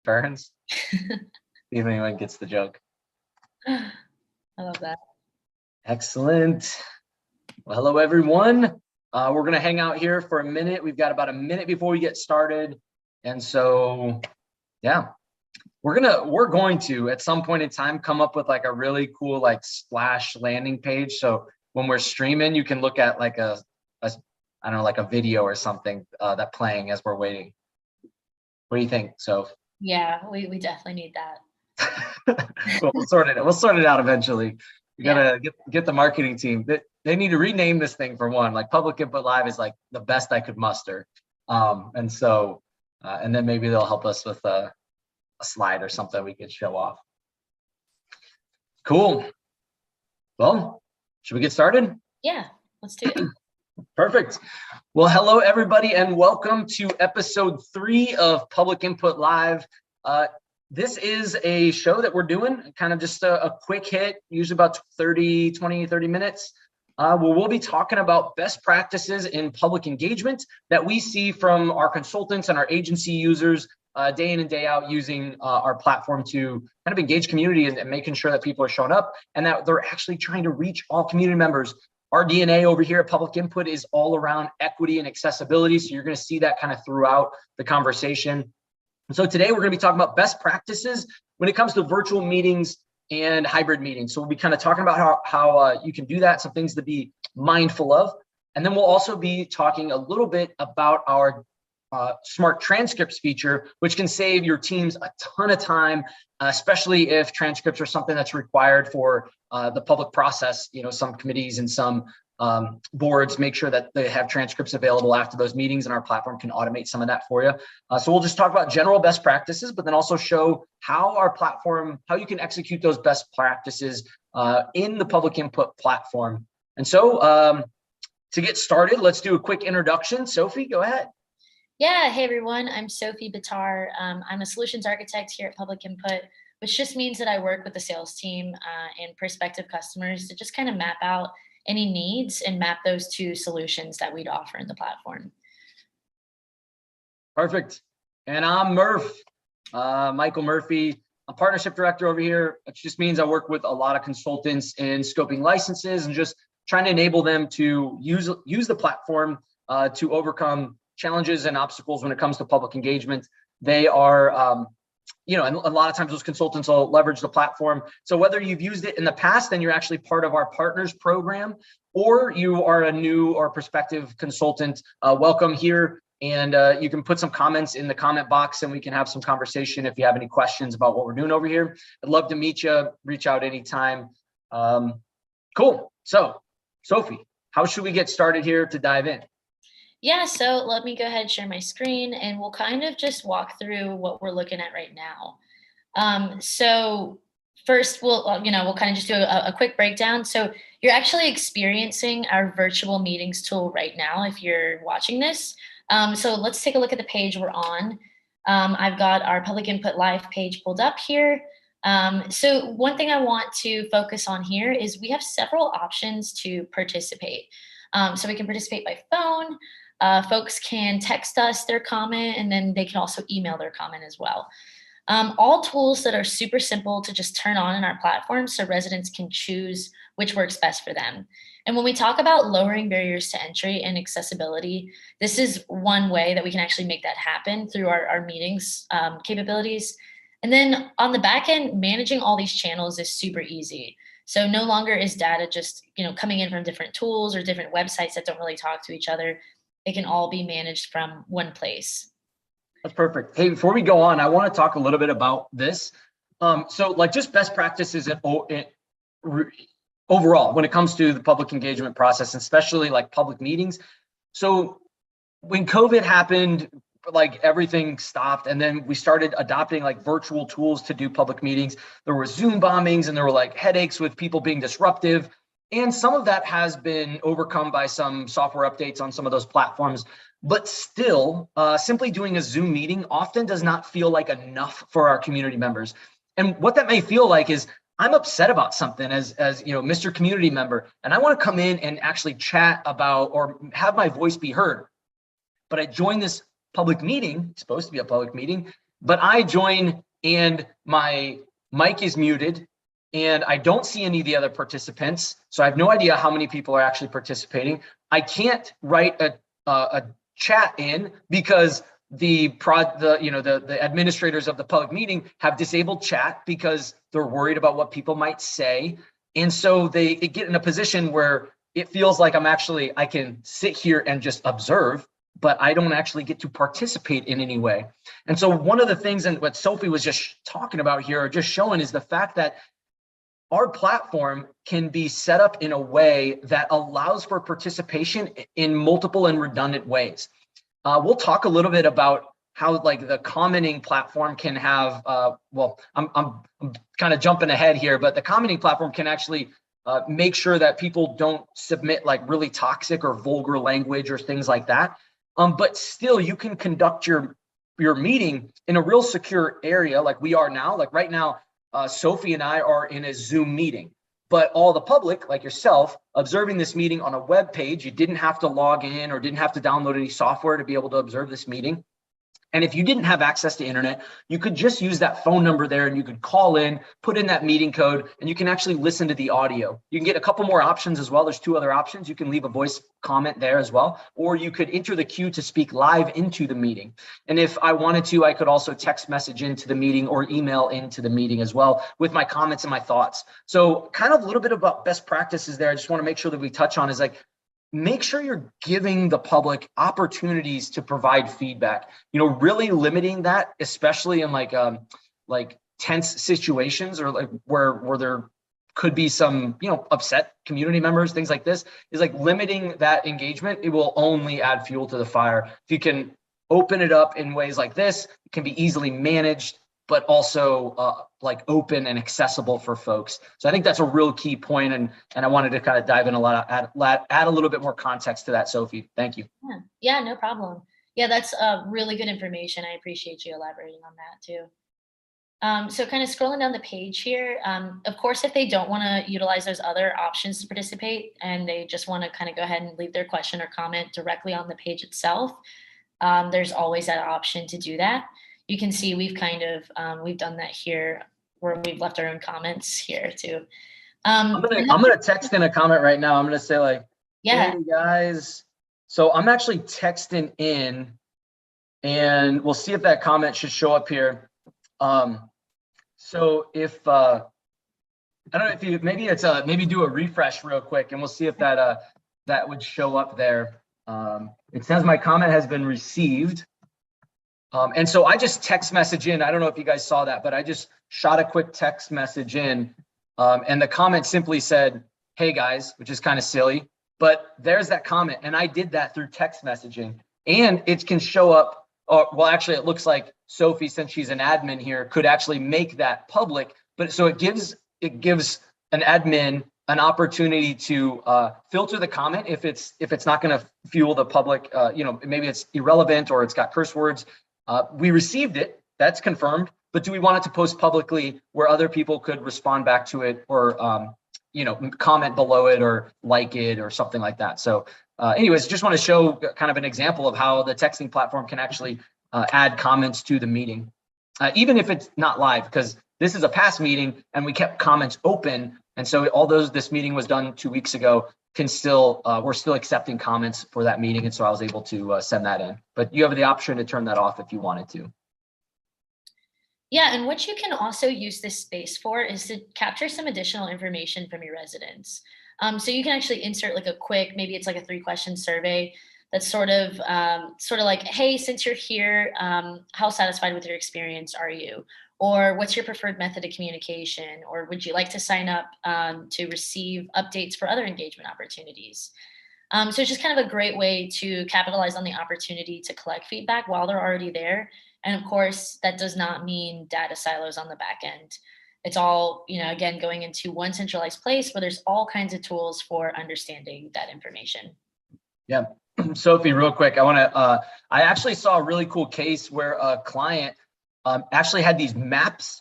Burns. See if anyone gets the joke. I love that. Excellent. Well, hello, everyone. We're going to hang out here for a minute. We've got about a minute before we get started. And so, yeah, we're going to at some point in time come up with like a really cool like splash landing page. So when we're streaming, you can look at like I don't know, like a video or something that playing as we're waiting. What do you think, Soph? Yeah, we definitely need that. Well, we'll sort it out eventually. You gotta get the marketing team. They need to rename this thing for one. Like Public Input Live is like the best I could muster. And so, and then maybe they'll help us with a slide or something we could show off. Cool. Well, should we get started? Yeah, let's do it. Perfect. Well, hello, everybody, and welcome to episode 3 of Public Input Live. This is a show that we're doing, kind of just a quick hit, usually about 30 minutes. Where we'll be talking about best practices in public engagement that we see from our consultants and our agency users day in and day out, using our platform to kind of engage community and making sure that people are showing up and that they're actually trying to reach all community members. Our DNA over here at Public Input is all around equity and accessibility. So you're going to see that kind of throughout the conversation. And so today we're going to be talking about best practices when it comes to virtual meetings and hybrid meetings. So we'll be kind of talking about how you can do that, some things to be mindful of. And then we'll also be talking a little bit about our smart transcripts feature, which can save your teams a ton of time, especially if transcripts are something that's required for the public process. You know, some committees and some boards make sure that they have transcripts available after those meetings, and our platform can automate some of that for you. So we'll just talk about general best practices, but then also show how our platform, how you can execute those best practices in the Public Input platform. And so to get started, let's do a quick introduction. Sophie, go ahead. Yeah, hey everyone, I'm Sophie Bitar. I'm a solutions architect here at Public Input, which just means that I work with the sales team and prospective customers to just kind of map out any needs and map those to solutions that we'd offer in the platform. Perfect. And I'm Murph, Michael Murphy. I'm partnership director over here, which just means I work with a lot of consultants in scoping licenses and just trying to enable them to use the platform to overcome challenges and obstacles when it comes to public engagement. They are, you know, and a lot of times those consultants will leverage the platform. So whether you've used it in the past, then you're actually part of our partners program, or you are a new or prospective consultant, welcome here. And you can put some comments in the comment box and we can have some conversation if you have any questions about what we're doing over here. I'd love to meet you, reach out anytime. Cool. So Sophie, how should we get started here to dive in? Yeah, so let me go ahead and share my screen and we'll kind of just walk through what we're looking at right now. So first we'll kind of just do a quick breakdown. So you're actually experiencing our virtual meetings tool right now if you're watching this. So let's take a look at the page we're on. I've got our Public Input Live page pulled up here. So one thing I want to focus on here is we have several options to participate. So we can participate by phone. Folks can text us their comment, and then they can also email their comment as well. All tools that are super simple to just turn on in our platform so residents can choose which works best for them. And when we talk about lowering barriers to entry and accessibility, this is one way that we can actually make that happen through our meetings capabilities. And then on the back end, managing all these channels is super easy. So no longer is data just coming in from different tools or different websites that don't really talk to each other. It can all be managed from one place. That's perfect. Hey, before we go on, I want to talk a little bit about this. So like just best practices overall when it comes to the public engagement process, especially like public meetings. So when COVID happened, like everything stopped, and then we started adopting like virtual tools to do public meetings. There were Zoom bombings and there were like headaches with people being disruptive. And some of that has been overcome by some software updates on some of those platforms. But still, simply doing a Zoom meeting often does not feel like enough for our community members. And what that may feel like is I'm upset about something as Mr. Community Member, and I want to come in and actually chat about or have my voice be heard. But I joined this public meeting, it's supposed to be a public meeting, but I join and my mic is muted and I don't see any of the other participants. So I have no idea how many people are actually participating. I can't write a chat in because the administrators of the public meeting have disabled chat because they're worried about what people might say. And so they get in a position where it feels like I can sit here and just observe, but I don't actually get to participate in any way. And so one of the things, and what Sophie was just talking about here, or just showing, is the fact that our platform can be set up in a way that allows for participation in multiple and redundant ways. We'll talk a little bit about how like the commenting platform can have, I'm kind of jumping ahead here, but the commenting platform can actually make sure that people don't submit like really toxic or vulgar language or things like that. But still, you can conduct your meeting in a real secure area like we are now. Like right now, Sophie and I are in a Zoom meeting, but all the public, like yourself, observing this meeting on a web page, you didn't have to log in or didn't have to download any software to be able to observe this meeting. And if you didn't have access to internet, you could just use that phone number there and you could call in, put in that meeting code, and you can actually listen to the audio. You can get a couple more options as well. There's 2 other options. You can leave a voice comment there as well, or you could enter the queue to speak live into the meeting. And if I wanted to, I could also text message into the meeting or email into the meeting as well with my comments and my thoughts. So kind of a little bit about best practices there. I just want to make sure that we touch on is like, make sure you're giving the public opportunities to provide feedback, really limiting that, especially in like tense situations or like where there could be some, upset community members, things like this, is like limiting that engagement. It will only add fuel to the fire. If you can open it up in ways like this, it can be easily managed, but also like open and accessible for folks. So I think that's a real key point, and I wanted to kind of dive in add a little bit more context to that, Sophie. Thank you. Yeah, no problem. Yeah, that's really good information. I appreciate you elaborating on that too. So kind of scrolling down the page here, of course, if they don't want to utilize those other options to participate and they just want to kind of go ahead and leave their question or comment directly on the page itself, there's always that option to do that. You can see we've kind of, we've done that here where we've left our own comments here too. I'm gonna text in a comment right now. I'm gonna say like, yeah, hey guys. So I'm actually texting in and we'll see if that comment should show up here. So if, I don't know if you, maybe do a refresh real quick and we'll see if that would show up there. It says my comment has been received. And so I just text message in. I don't know if you guys saw that, but I just shot a quick text message in. And the comment simply said, hey guys, which is kind of silly, but there's that comment. And I did that through text messaging, and it can show up. Well, actually, it looks like Sophie, since she's an admin here, could actually make that public. But so it gives an admin an opportunity to filter the comment if it's not going to fuel the public. Maybe it's irrelevant or it's got curse words. We received it, that's confirmed, but do we want it to post publicly where other people could respond back to it or, comment below it or like it or something like that. So anyways, just want to show kind of an example of how the texting platform can actually add comments to the meeting, even if it's not live, because this is a past meeting and we kept comments open. And so this meeting was done 2 weeks ago, we're still accepting comments for that meeting. And so I was able to send that in, but you have the option to turn that off if you wanted to. Yeah, and what you can also use this space for is to capture some additional information from your residents. So you can actually insert like a quick, maybe it's like a 3-question survey that's sort of like, hey, since you're here, how satisfied with your experience are you? Or what's your preferred method of communication? Or would you like to sign up to receive updates for other engagement opportunities? So it's just kind of a great way to capitalize on the opportunity to collect feedback while they're already there. And of course, that does not mean data silos on the back end. It's all, again, going into one centralized place where there's all kinds of tools for understanding that information. Yeah. Sophie, real quick, I actually saw a really cool case where a client actually had these maps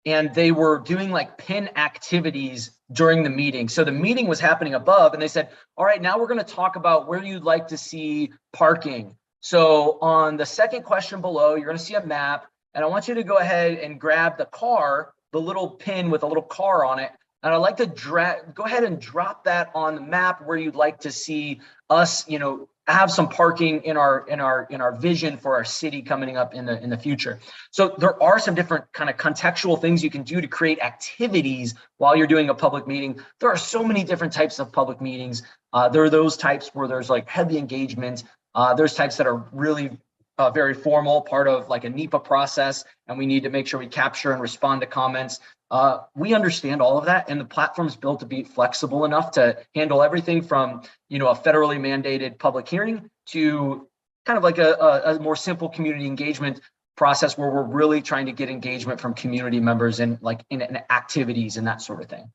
and they were doing like pin activities during the meeting. So the meeting was happening above and they said, all right, now we're going to talk about where you'd like to see parking. So on the second question below, you're going to see a map and I want you to go ahead and grab the car, the little pin with a little car on it. And I'd like to go ahead and drop that on the map where you'd like to see us, have some parking in our vision for our city coming up in the future. So there are some different kind of contextual things you can do to create activities while you're doing a public meeting. There are so many different types of public meetings. There are those types where there's like heavy engagement. There's types that are really very formal, part of like a NEPA process, and we need to make sure we capture and respond to comments. We understand all of that, and the platform's built to be flexible enough to handle everything from, a federally mandated public hearing to kind of like a more simple community engagement process where we're really trying to get engagement from community members and like in activities and that sort of thing.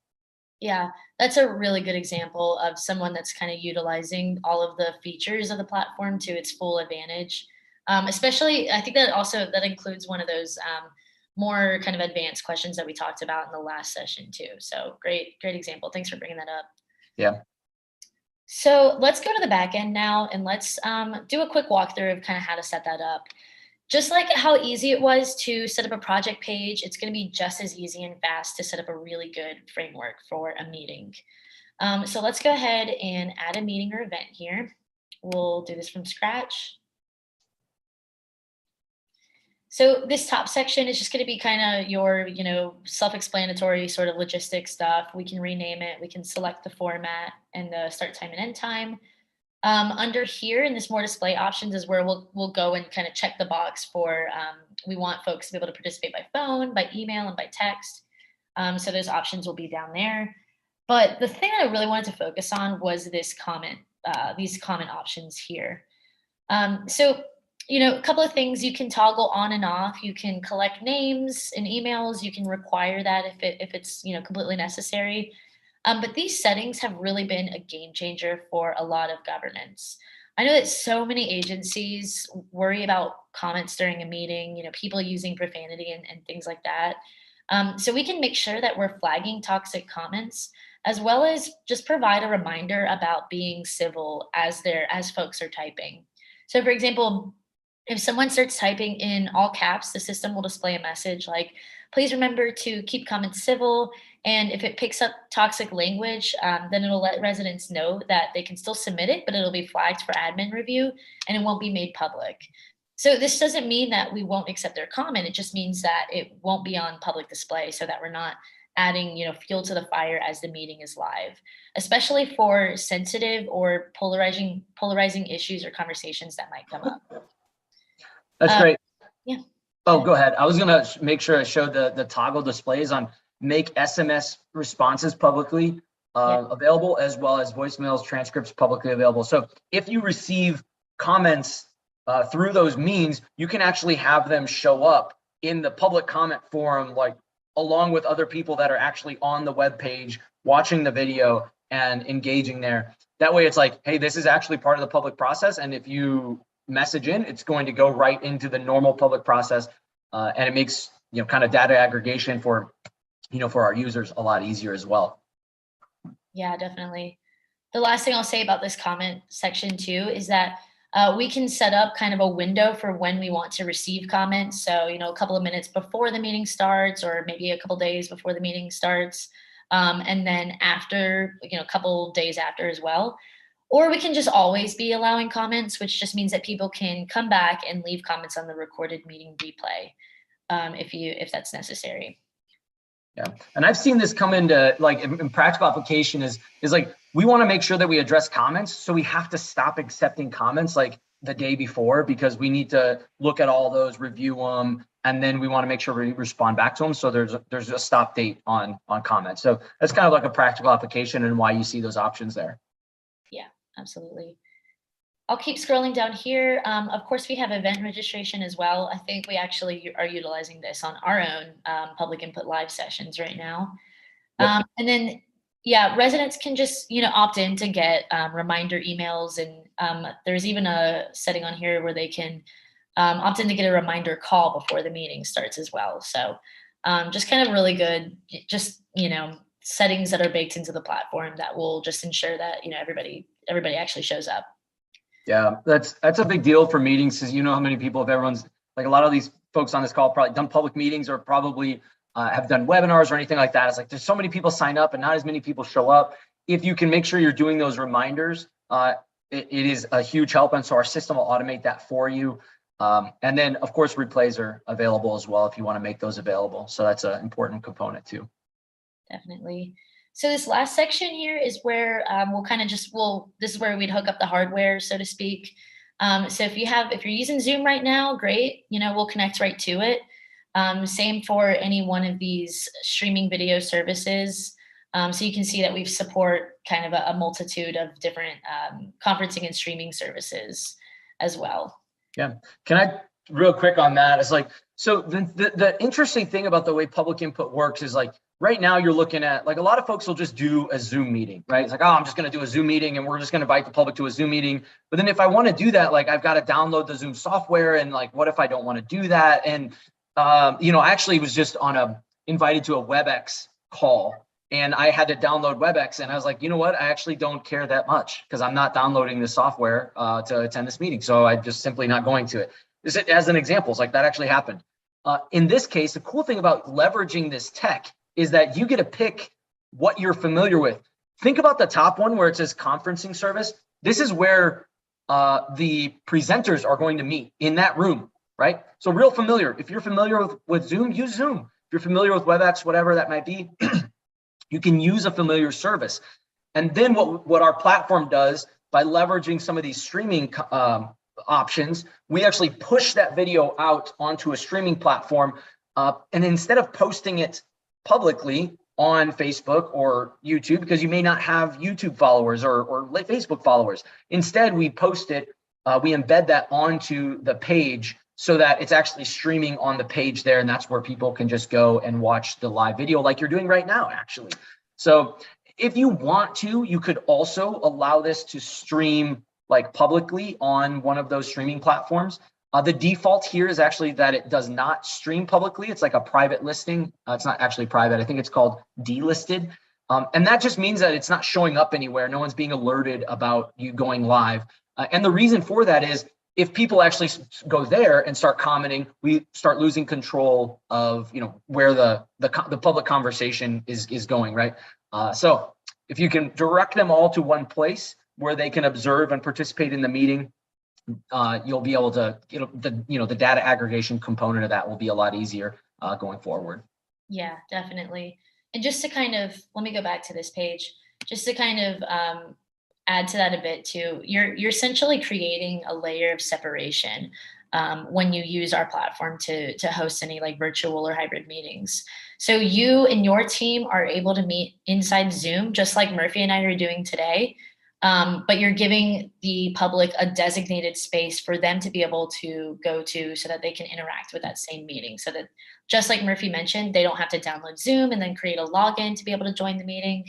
Yeah, that's a really good example of someone that's kind of utilizing all of the features of the platform to its full advantage. Especially, I think that includes one of those more kind of advanced questions that we talked about in the last session too. So great example. Thanks for bringing that up. Yeah. So let's go to the back end now, and let's do a quick walkthrough of kind of how to set that up. Just like how easy it was to set up a project page, it's going to be just as easy and fast to set up a really good framework for a meeting. So let's go ahead and add a meeting or event here. We'll do this from scratch. So this top section is just going to be kind of your, self-explanatory sort of logistics stuff. We can rename it. We can select the format and the start time and end time. Under here in this more display options is where we'll go and kind of check the box for, we want folks to be able to participate by phone, by email, and by text. So those options will be down there. But the thing I really wanted to focus on was this these comment options here. So a couple of things you can toggle on and off. You can collect names and emails. You can require that if it's completely necessary. But these settings have really been a game changer for a lot of governance. I know that so many agencies worry about comments during a meeting, people using profanity and things like that. So we can make sure that we're flagging toxic comments, as well as just provide a reminder about being civil as folks are typing. So for example, if someone starts typing in all caps, the system will display a message like, please remember to keep comments civil. And if it picks up toxic language, then it'll let residents know that they can still submit it, but it'll be flagged for admin review and it won't be made public. So this doesn't mean that we won't accept their comment. It just means that it won't be on public display so that we're not adding fuel to the fire as the meeting is live, especially for sensitive or polarizing issues or conversations that might come up. That's great. Yeah. Oh, go ahead. I was going to make sure I showed the toggle displays on make SMS responses publicly available, as well as voicemails, transcripts publicly available. So if you receive comments through those means, you can actually have them show up in the public comment forum, like along with other people that are actually on the web page, watching the video and engaging there. That way it's like, hey, this is actually part of the public process. And if you message in, it's going to go right into the normal public process, and it makes kind of data aggregation for our users a lot easier as well. Yeah, definitely. The last thing I'll say about this comment section too is that we can set up kind of a window for when we want to receive comments. So a couple of minutes before the meeting starts, or maybe a couple days before the meeting starts, and then after, a couple days after as well. Or we can just always be allowing comments, which just means that people can come back and leave comments on the recorded meeting replay if that's necessary. Yeah, and I've seen this come into like in practical application is like we want to make sure that we address comments, so we have to stop accepting comments like the day before because we need to look at all those, review them, and then we want to make sure we respond back to them. So there's a stop date on comments. So that's kind of like a practical application and why you see those options there. Yeah. Absolutely. I'll keep scrolling down here. Of course, we have event registration as well. I think we actually are utilizing this on our own public input live sessions right now. Yep. And then, residents can just, opt in to get reminder emails. And there's even a setting on here where they can opt in to get a reminder call before the meeting starts as well. So just kind of really good, just, settings that are baked into the platform that will just ensure that, everybody actually shows up. Yeah, that's a big deal for meetings, because how many people, if everyone's like, a lot of these folks on this call probably done public meetings or probably have done webinars or anything like that. It's like there's so many people sign up and not as many people show up. If you can make sure you're doing those reminders, it is a huge help. And so our system will automate that for you. And then, of course, replays are available as well if you want to make those available. So that's an important component too. Definitely. So this last section here is where we'll kind of this is where we'd hook up the hardware, so to speak. So if you're using Zoom right now, great, we'll connect right to it. Same for any one of these streaming video services. So you can see that we support kind of a multitude of different conferencing and streaming services as well. Yeah. Can I real quick on that? It's like, so the interesting thing about the way public input works is like, right now you're looking at, like, a lot of folks will just do a Zoom meeting, right? It's like, oh, I'm just going to do a Zoom meeting and we're just going to invite the public to a Zoom meeting. But then if I want to do that, like, I've got to download the Zoom software, and like, what if I don't want to do that? And, I actually was just invited to a WebEx call, and I had to download WebEx, and I was like, you know what? I actually don't care that much because I'm not downloading the software to attend this meeting. So I'm just simply not going to it. This, as an example, it's like that actually happened. In this case, the cool thing about leveraging this tech is that you get to pick what you're familiar with. Think about the top one where it says conferencing service. This is where the presenters are going to meet in that room, right? So real familiar. If you're familiar with Zoom, use Zoom. If you're familiar with WebEx, whatever that might be, you can use a familiar service. And then what our platform does by leveraging some of these streaming options, we actually push that video out onto a streaming platform. And instead of posting it publicly on Facebook or YouTube, because you may not have YouTube followers or Facebook followers, instead we post it, we embed that onto the page so that it's actually streaming on the page there. And that's where people can just go and watch the live video like you're doing right now, actually. So if you want to, you could also allow this to stream like publicly on one of those streaming platforms. The default here is actually that it does not stream publicly. It's like a private listing. It's not actually private. I think it's called delisted. And that just means that it's not showing up anywhere. No one's being alerted about you going live. And the reason for that is if people actually go there and start commenting, we start losing control of where the public conversation is going, right? So if you can direct them all to one place where they can observe and participate in the meeting, you'll be able to, the data aggregation component of that will be a lot easier going forward. Yeah, definitely. And just to kind of, let me go back to this page, just to kind of add to that a bit too, you're essentially creating a layer of separation when you use our platform to host any like virtual or hybrid meetings. So you and your team are able to meet inside Zoom, just like Murphy and I are doing today. But you're giving the public a designated space for them to be able to go to so that they can interact with that same meeting. So that, just like Murphy mentioned, they don't have to download Zoom and then create a login to be able to join the meeting.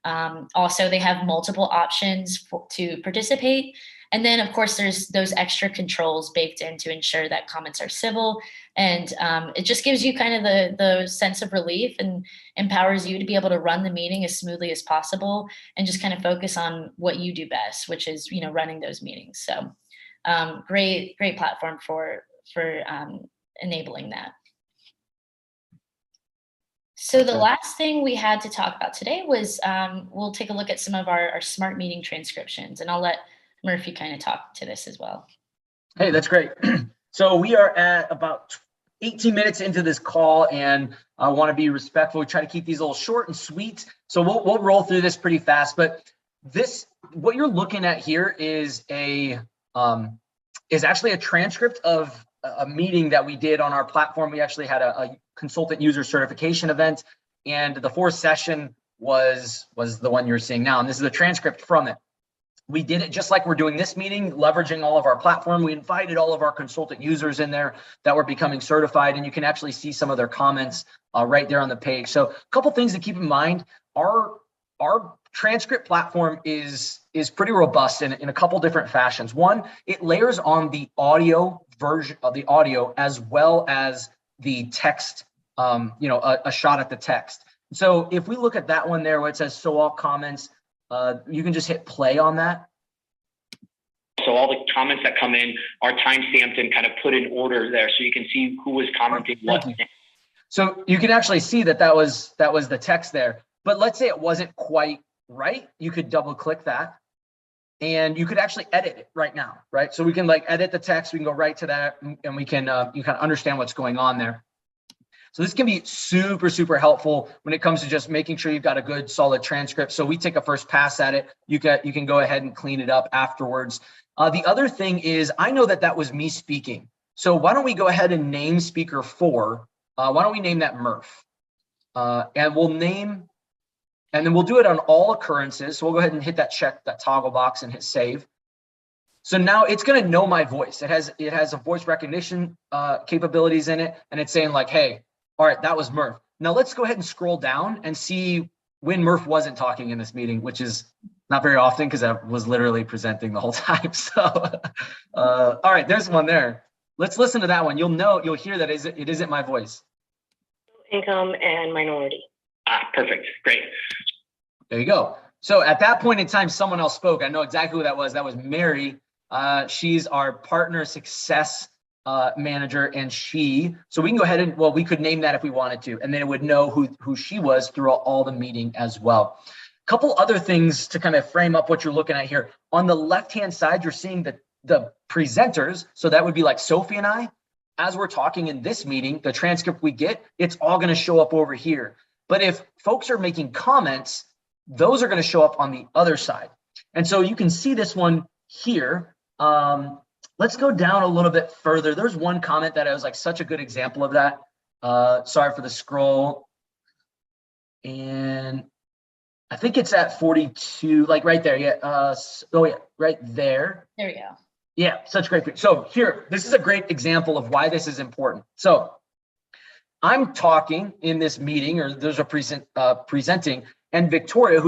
Also, they have multiple options to participate. And then, of course, there's those extra controls baked in to ensure that comments are civil. And it just gives you kind of the sense of relief and empowers you to be able to run the meeting as smoothly as possible and just kind of focus on what you do best, which is, running those meetings. So great platform for enabling that. So the last thing we had to talk about today was we'll take a look at some of our smart meeting transcriptions, and I'll let Murphy kind of talk to this as well. Hey, that's great. So we are at about 18 minutes into this call, and I want to be respectful. We try to keep these a little short and sweet. So we'll roll through this pretty fast. But what you're looking at here is actually a transcript of a meeting that we did on our platform. We actually had a consultant user certification event, and the fourth session was the one you're seeing now. And this is a transcript from it. We did it just like we're doing this meeting, leveraging all of our platform. We invited all of our consultant users in there that were becoming certified, and you can actually see some of their comments right there on the page. So a couple things to keep in mind. Our transcript platform is pretty robust in a couple different fashions. One, it layers on the audio version of the audio as well as the text, a shot at the text. So if we look at that one there where it says, so all comments, you can just hit play on that. So all the comments that come in are time-stamped and kind of put in order there, so you can see who was commenting what. So you can actually see that was the text there. But let's say it wasn't quite right. You could double click that and you could actually edit it right now, right? So we can like edit the text, we can go right to that, and we can you kind of understand what's going on there. So this can be super, super helpful when it comes to just making sure you've got a good solid transcript. So we take a first pass at it. You can go ahead and clean it up afterwards. The other thing is, I know that was me speaking. So why don't we go ahead and name speaker 4? Why don't we name that Murph? And we'll name, and then we'll do it on all occurrences. So we'll go ahead and hit that toggle box and hit save. So now it's going to know my voice. It has a voice recognition capabilities in it, and it's saying like, hey, all right, that was Murph. Now let's go ahead and scroll down and see when Murph wasn't talking in this meeting, which is not very often because I was literally presenting the whole time. So, all right, there's one there. Let's listen to that one. You'll hear that it isn't my voice. Income and minority. Perfect, great. There you go. So at that point in time, someone else spoke. I know exactly who that was. That was Mary. She's our partner success manager, and so we can go ahead and, well, we could name that if we wanted to, and then it would know who she was throughout all the meeting as well. A couple other things to kind of frame up what you're looking at here. On the left-hand side, you're seeing the presenters. So that would be like Sophie and I. As we're talking in this meeting, the transcript we get, it's all going to show up over here. But if folks are making comments, those are going to show up on the other side. And so you can see this one here. Let's go down a little bit further. There's one comment that I was like such a good example of that. Sorry for the scroll. And I think it's at 42, like right there. Yeah. Oh yeah, right there. There we go. Yeah, such great. So here, this is a great example of why this is important. So I'm talking in this meeting, or there's a presenting, and Victoria,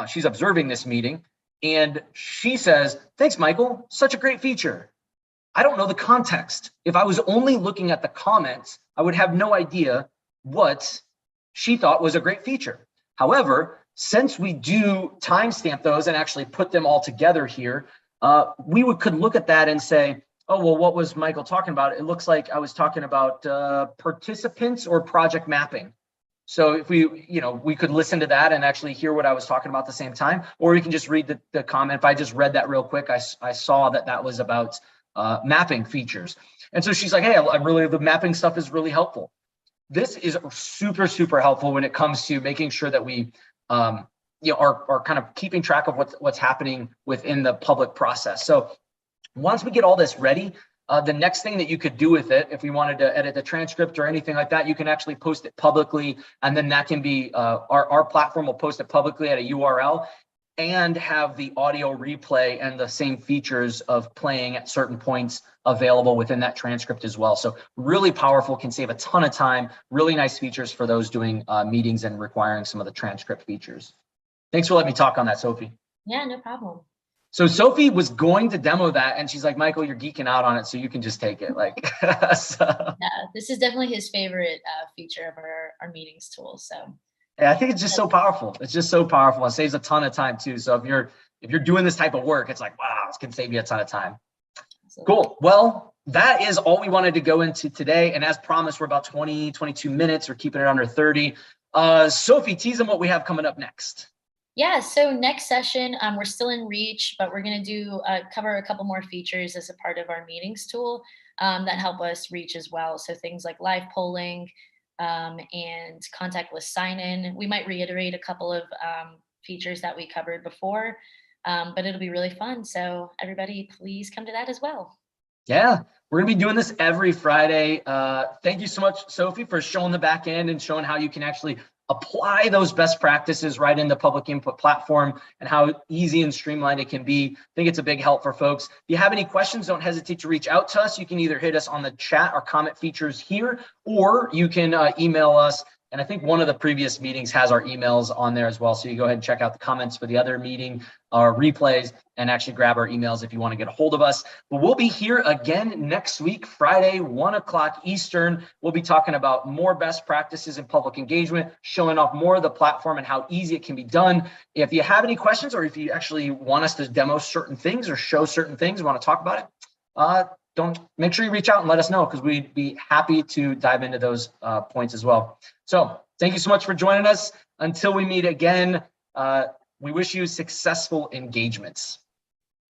she's observing this meeting, and she says, "Thanks, Michael, such a great feature." I don't know the context. If I was only looking at the comments, I would have no idea what she thought was a great feature. However, since we do timestamp those and actually put them all together here, we could look at that and say, oh, well, what was Michael talking about? It looks like I was talking about participants or project mapping. So if we could listen to that and actually hear what I was talking about at the same time, or we can just read the comment. If I just read that real quick, I saw that was about mapping features. And so she's like, hey, the mapping stuff is really helpful. This is super, super helpful when it comes to making sure that we are kind of keeping track of what's happening within the public process. So once we get all this ready, the next thing that you could do with it, if we wanted to edit the transcript or anything like that, you can actually post it publicly. And then that can be, our platform will post it publicly at a URL and have the audio replay and the same features of playing at certain points available within that transcript as well. So really powerful, can save a ton of time, really nice features for those doing meetings and requiring some of the transcript features. Thanks for letting me talk on that, Sophie. Yeah, no problem. So Sophie was going to demo that, and she's like, Michael, you're geeking out on it, so you can just take it. Like, so. Yeah, this is definitely his favorite feature of our meetings tool. So yeah, I think it's just so powerful. It's just so powerful. It saves a ton of time too. So if you're doing this type of work, it's like, wow, this can save you a ton of time. Absolutely. Cool. Well, that is all we wanted to go into today. And as promised, we're about 22 minutes. We're keeping it under 30. Sophie, tease them what we have coming up next. Yeah, so next session, we're still in Reach, but we're going to cover a couple more features as a part of our meetings tool that help us reach as well. So things like live polling and contactless sign-in. We might reiterate a couple of features that we covered before, but it'll be really fun. So everybody, please come to that as well. Yeah, we're going to be doing this every Friday. Thank you so much, Sophie, for showing the back end and showing how you can actually apply those best practices right in the public input platform and how easy and streamlined it can be. I think it's a big help for folks. If you have any questions, don't hesitate to reach out to us. You can either hit us on the chat or comment features here, or you can email us And I think one of the previous meetings has our emails on there as well. So you go ahead and check out the comments for the other meeting or replays and actually grab our emails if you want to get a hold of us. But we'll be here again next week, Friday, 1 o'clock Eastern. We'll be talking about more best practices in public engagement, showing off more of the platform and how easy it can be done. If you have any questions, or if you actually want us to demo certain things or show certain things, want to talk about it, make sure you reach out and let us know, because we'd be happy to dive into those points as well. So thank you so much for joining us. Until we meet again, we wish you successful engagements.